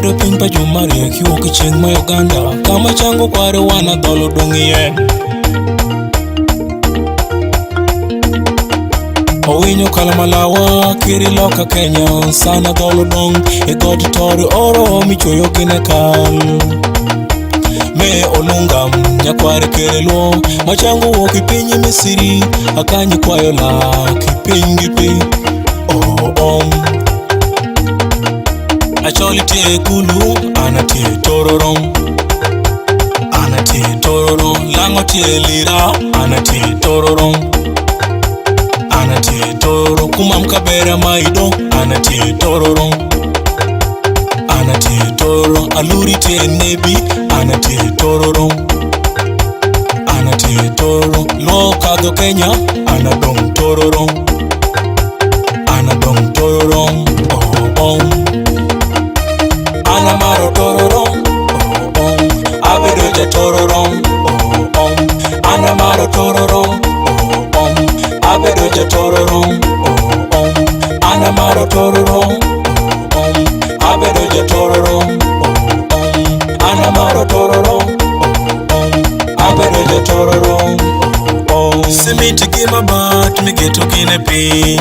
Abiro piny pa jumari kiwuok chieng' ma Uganda, kama chango kware wana dholo dong'ie. Owinyo kala malawa kiri loka Kenya, sana dholo dong e god tori oro michoyo gine kal. Me olungam nyakware kere luo, machango wuok i piny Misiri, akanyi kwayo lak i piny gi pi. Acholi tie kulu, ana tie tororo. Ana tie tororo, lango tie lira, ana tie tororo. Ana tie tororo, kumam kabera maido, ana tie tororo. Ana tie tororo, aluri tie nebi, ana tie tororo. Ana tie tororo, lo kadho Kenya, ana dong tororo. Ana dong tororo, Ana maro tororo, abedo ja tororo, Ana maro tororo, abedo ja tororo, Ana maro tororo, abedo ja tororo, Ana maro tororo, abedo ja tororo. Simiti gima bat migeto gine piny,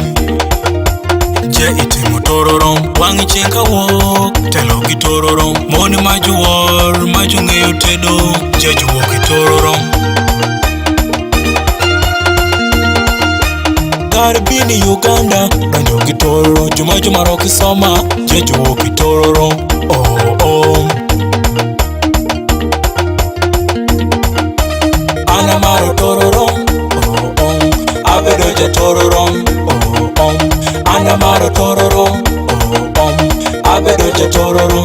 je itimo tororo, wangi chieng' kawuok telo gi tororo. Moni majuwor majung'eyo tedo, je juwuok i tororo. Kar bini Uganda donjo gi tororo, juma roki soma, je juwuok i tororo. Ana maro tororo, abedo ja tororo. Ana maro tororo, abedo ja tororo.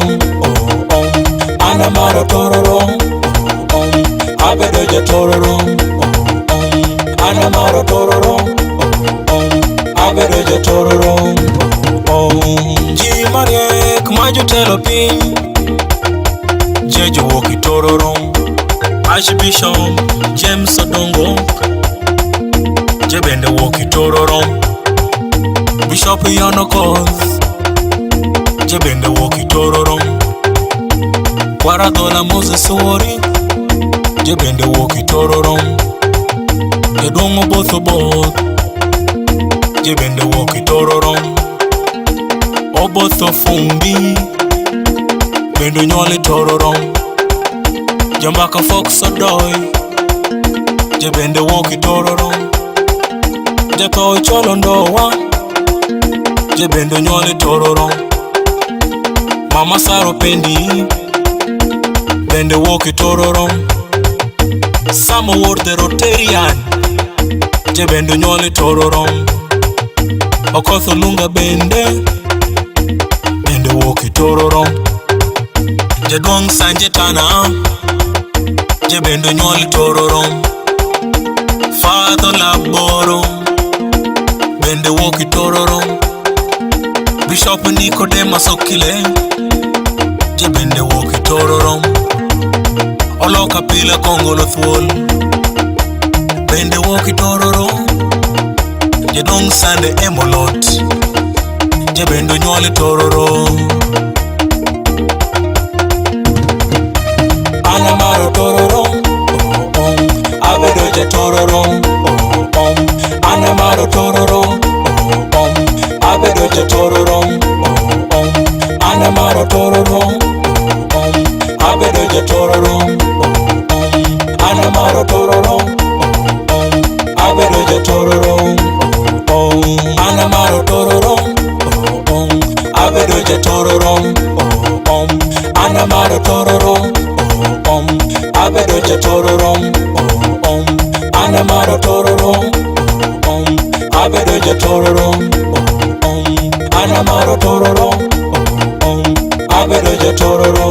Ana maro tororo, abedo ja tororo. Ana maro tororo, abedo ja tororo. Ji mariek majotelo piny, je jowuok i tororo. Archbishop James Odongo, je bende wuok i tororo. Bishop Yonokos, je bende wuok i tororo. Kwaradhola Moses Wori, je bende wuok i tororo. Jaduong' Oboth Oboth, je bende wuok i tororo. Oboth Ofumbi, bende onyuol i tororo. Jambaka Fox Odoy, je bende wuok i tororo. Jatho Cholo Ndowa, je bende onyuol i tororo. Mama Saro Pendi, bende wuok i tororo. Samo Ward the Rotarian, je bende onyuol i tororo. Okoth Olunga bende wuok i tororo. Jaduong' Sanje Tana, je bende onyuol i tororo. Father Laboro, bende wuok i tororo. Bishop Nicodemus Okile, je bende wuok i tororo. Oloka Pile Kongolo Thuol, bende wuok i tororo. Jaduong' Sande Emolot, je bende onyuol i tororo. Ana maro tororo, abedo ja tororo. Ana maro tororo, abedo ja tororo. Ana maro tororo, abedo ja tororo. Ana maro tororo, abedo ja tororo. Ana maro tororo, abedo ja tororo. Ana maro tororo, abedo ja tororo. Ana maro tororo, abedo ja tororo. Ana maro tororo, abedo ja tororo.